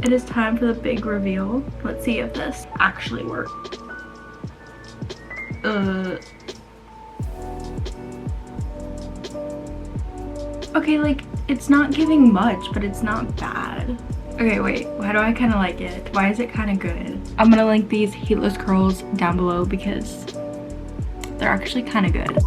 It is time for the big reveal. Let's see if this actually works. Okay, like, it's not giving much, but it's not bad. Okay, wait, why do I kind of like it? Why is it kind of good? I'm gonna link these heatless curls down below because they're actually kind of good.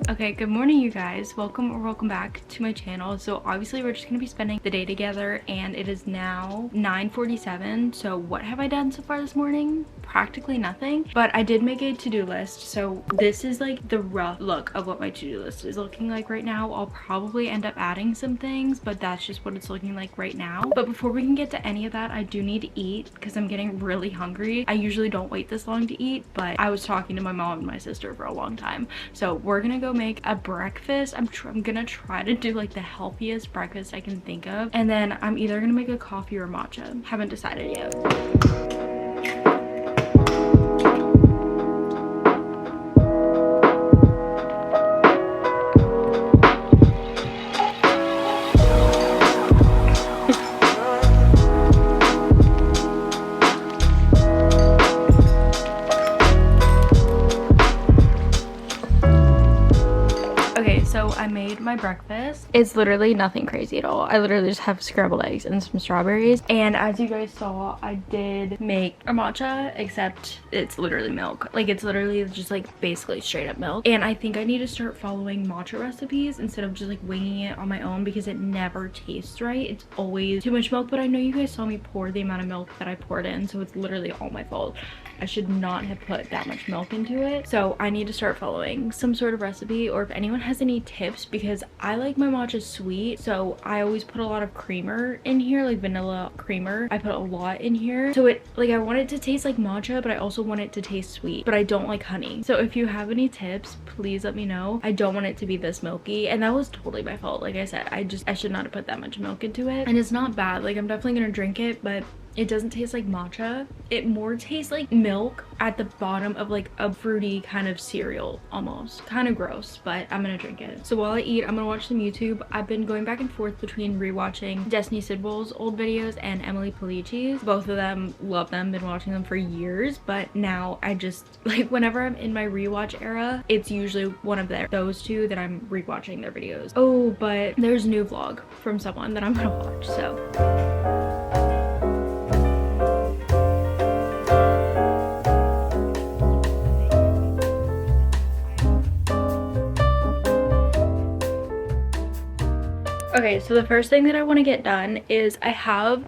Okay, good morning you guys. Welcome back to my channel. So obviously we're just gonna be spending the day together and it is now 9:47. So what have I done so far this morning? Practically nothing, but I did make a to-do list. So this is like the rough look of what my to-do list is looking like right now. I'll probably end up adding some things, but that's just what it's looking like right now. But before we can get to any of that, I do need to eat because I'm getting really hungry. I usually don't wait this long to eat, but I was talking to my mom and my sister for a long time. So we're gonna go make a breakfast. I'm gonna try to do like the healthiest breakfast I can think of, and then I'm either gonna make a coffee or matcha. Haven't decided yet. So I made my breakfast. It's literally nothing crazy at all. I literally just have scrambled eggs and some strawberries. And as you guys saw, I did make a matcha, except it's literally milk. Like, it's literally just like basically straight up milk. And I think I need to start following matcha recipes instead of just like winging it on my own because it never tastes right. It's always too much milk, but I know you guys saw me pour the amount of milk that I poured in, so it's literally all my fault. I should not have put that much milk into it. So I need to start following some sort of recipe, or if anyone has any tips, because I like my matcha sweet, so I always put a lot of creamer in here, like vanilla creamer. I put a lot in here, so it like I want it to taste like matcha, but I also want it to taste sweet, but I don't like honey. So if you have any tips, please let me know. I don't want it to be this milky, and that was totally my fault. Like I said, I should not have put that much milk into it, and it's not bad. Like, I'm definitely gonna drink it, but it doesn't taste like matcha. It more tastes like milk at the bottom of like a fruity kind of cereal almost. Kind of gross, but I'm gonna drink it. So while I eat, I'm gonna watch some YouTube. I've been going back and forth between rewatching Destiny Sidwell's old videos and Emily Polici's. Both of them, love them, been watching them for years, but now I just, like, whenever I'm in my rewatch era, it's usually one of those two that I'm rewatching their videos. Oh, but there's a new vlog from someone that I'm gonna watch, so. Okay, so the first thing that I want to get done is I have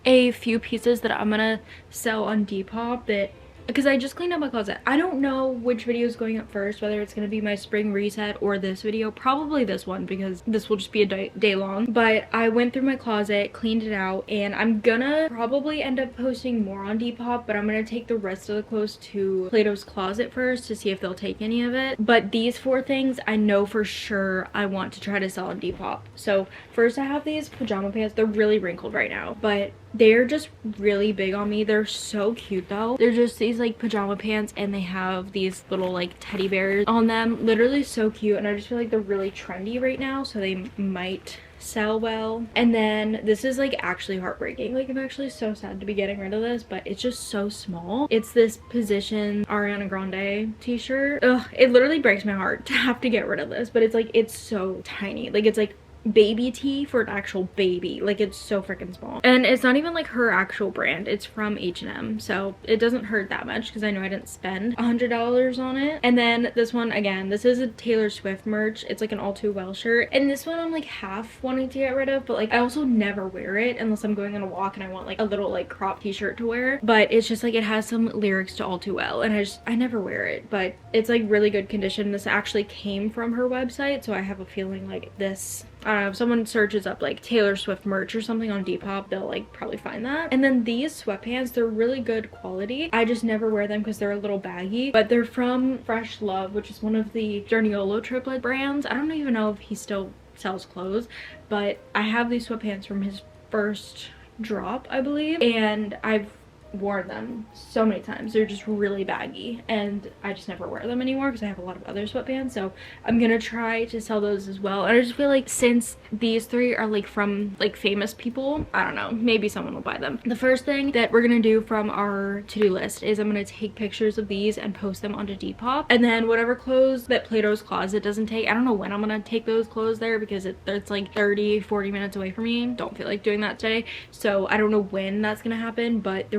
a few pieces that I'm gonna sell on Depop that, because I just cleaned up my closet. I don't know which video is going up first, whether it's gonna be my spring reset or this video. Probably this one, because this will just be a day long. But I went through my closet, cleaned it out, and I'm gonna probably end up posting more on Depop, but I'm gonna take the rest of the clothes to Plato's Closet first to see if they'll take any of it. But these 4 things I know for sure I want to try to sell on Depop. So first I have these pajama pants. They're really wrinkled right now, but they're just really big on me. They're so cute though. They're just these like pajama pants, and they have these little like teddy bears on them. Literally so cute, and I just feel like they're really trendy right now, so they might sell well. And then this is like actually heartbreaking. Like, I'm actually so sad to be getting rid of this, but it's just so small. It's this Position Ariana Grande t-shirt. Ugh, it literally breaks my heart to have to get rid of this, but it's like, it's so tiny. Like, it's like baby tee for an actual baby. Like, it's so freaking small, and it's not even like her actual brand. It's from H&M, so it doesn't hurt that much because I know I didn't spend $100 on it. And then this one, again, this is a Taylor Swift merch. It's like an All Too Well shirt, and this one I'm like half wanting to get rid of, but like I also never wear it unless I'm going on a walk and I want like a little like crop t-shirt to wear. But it's just like it has some lyrics to All Too Well, and I never wear it, but it's like really good condition. This actually came from her website, so I have a feeling like this, I don't know, if someone searches up like Taylor Swift merch or something on Depop, they'll like probably find that. And then these sweatpants, they're really good quality. I just never wear them because they're a little baggy, but they're from Fresh Love, which is one of the Journeyolo triplet brands. I don't even know if he still sells clothes, but I have these sweatpants from his first drop, I believe, and I've worn them so many times. They're just really baggy, and I just never wear them anymore because I have a lot of other sweatpants, so I'm gonna try to sell those as well. And I just feel like since these three are like from like famous people, I don't know, maybe someone will buy them. The first thing that we're gonna do from our to-do list is I'm gonna take pictures of these and post them onto Depop, and then whatever clothes that Plato's Closet doesn't take, I don't know when I'm gonna take those clothes there because it's like 30-40 minutes away from me. Don't feel like doing that today, so I don't know when that's gonna happen, but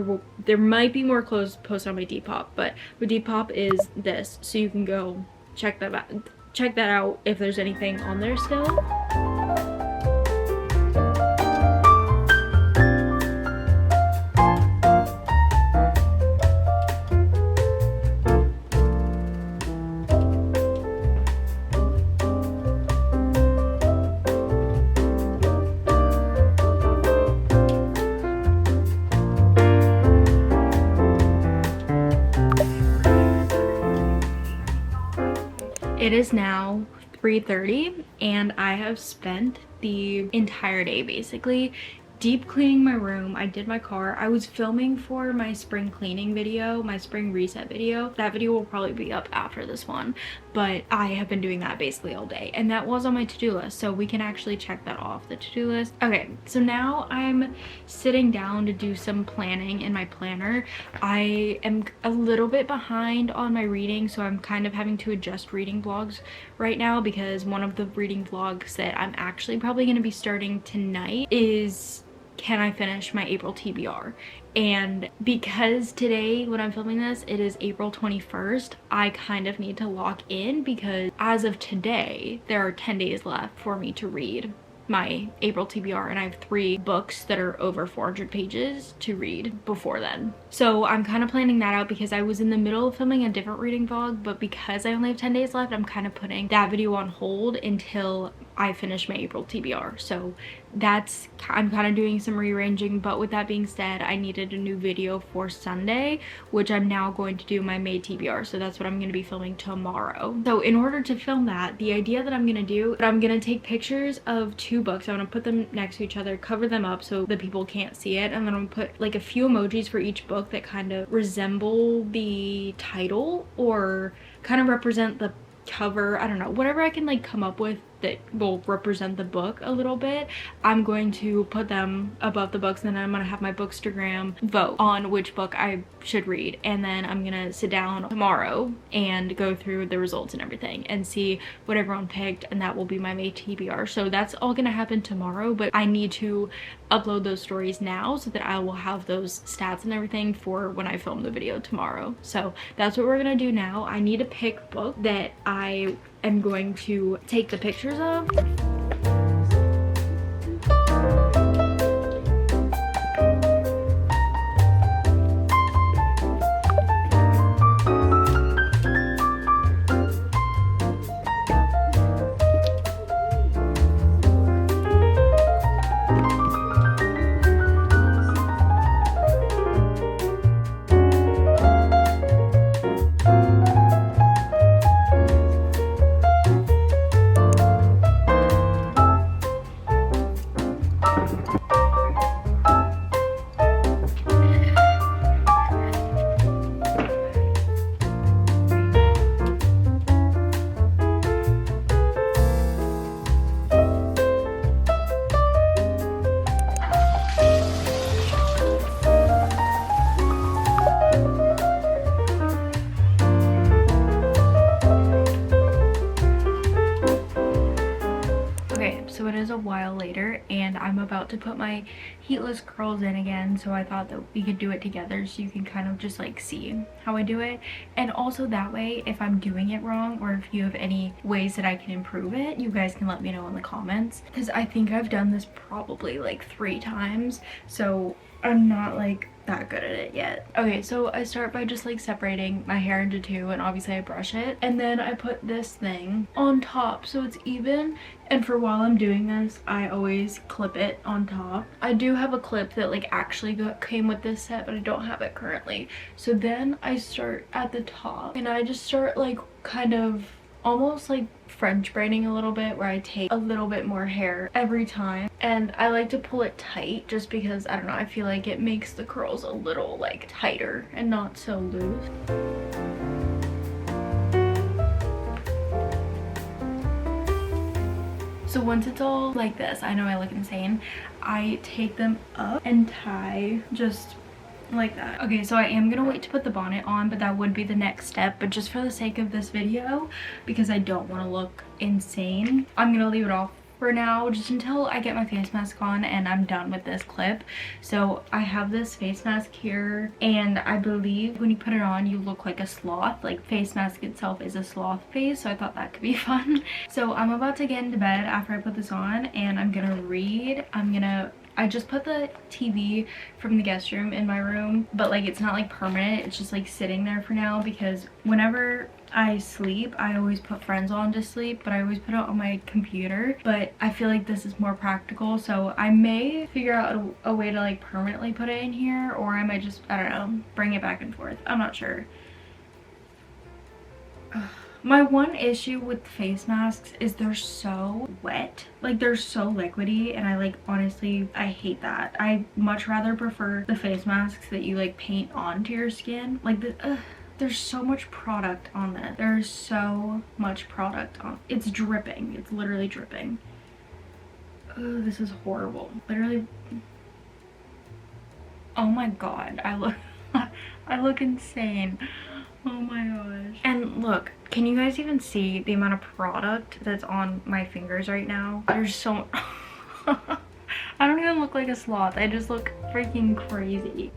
there might be more clothes posted on my Depop. But my Depop is this, so you can go check that out if there's anything on there still. It is now 3:30 and I have spent the entire day basically deep cleaning my room. I did my car. I was filming for my spring cleaning video, my spring reset video. That video will probably be up after this one, but I have been doing that basically all day, and that was on my to-do list, so we can actually check that off the to-do list. Okay, so now I'm sitting down to do some planning in my planner. I am a little bit behind on my reading, so I'm kind of having to adjust reading vlogs right now because one of the reading vlogs that I'm actually probably going to be starting tonight is can I finish my April TBR. And because today when I'm filming this it is April 21st, I kind of need to lock in because as of today there are 10 days left for me to read my April TBR, and I have 3 books that are over 400 pages to read before then. So I'm kind of planning that out because I was in the middle of filming a different reading vlog, but because I only have 10 days left, I'm kind of putting that video on hold until I finish my April TBR. So that's, I'm kind of doing some rearranging, but with that being said, I needed a new video for Sunday, which I'm now going to do my May TBR. So that's what I'm going to be filming tomorrow. So in order to film that, the idea that I'm going to do, I'm going to take pictures of 2 books. I'm going to put them next to each other, cover them up so the people can't see it, and then I'm going to put like a few emojis for each book that kind of resemble the title or kind of represent the cover. I don't know, whatever I can like come up with that will represent the book a little bit. I'm going to put them above the books, and then I'm gonna have my Bookstagram vote on which book I should read, and then I'm gonna sit down tomorrow and go through the results and everything and see what everyone picked, and that will be my May TBR. So that's all gonna happen tomorrow, but I need to upload those stories now so that I will have those stats and everything for when I film the video tomorrow. So that's what we're gonna do now. I need to pick a book that I am going to take the pictures of. so it is a while later and I'm about to put my heatless curls in again, so I thought that we could do it together so you can kind of just like see how I do it. And also that way, if I'm doing it wrong or if you have any ways that I can improve it, you guys can let me know in the comments, because I think I've done this probably like 3 times, so I'm not like that good at it yet. Okay, so I start by just like separating my hair into 2, and obviously I brush it, and then I put this thing on top so it's even. And for while I'm doing this, I always clip it on top. I do have a clip that like actually came with this set, but I don't have it currently. So then I start at the top and I just start like kind of almost like French braiding a little bit, where I take a little bit more hair every time, and I like to pull it tight just because, I don't know, I feel like it makes the curls a little like tighter and not so loose. So once it's all like this, I know I look insane, I take them up and tie just like that. Okay, so I am gonna wait to put the bonnet on, but that would be the next step. But just for the sake of this video, because I don't want to look insane, I'm gonna leave it off for now, just until I get my face mask on and I'm done with this clip. So I have this face mask here, and I believe when you put it on you look like a sloth. Like, face mask itself is a sloth face, so I thought that could be fun. So I'm about to get into bed after I put this on, and I'm gonna read. I just put the TV from the guest room in my room, but like it's not like permanent, it's just like sitting there for now, because whenever I sleep, I always put Friends on to sleep, but I always put it on my computer. But I feel like this is more practical, so I may figure out a way to like permanently put it in here, or I might just, I don't know, bring it back and forth. I'm not sure. My one issue with face masks is they're so wet. Like, they're so liquidy, and I like, honestly, I hate that. I much rather prefer the face masks that you like paint onto your skin. Like, there's so much product on this. There's so much product on. It's dripping. It's literally dripping. Oh, this is horrible. Literally. Oh my god, I look insane. Oh my gosh. And look, can you guys even see the amount of product that's on my fingers right now? There's so I don't even look like a sloth. I just look freaking crazy.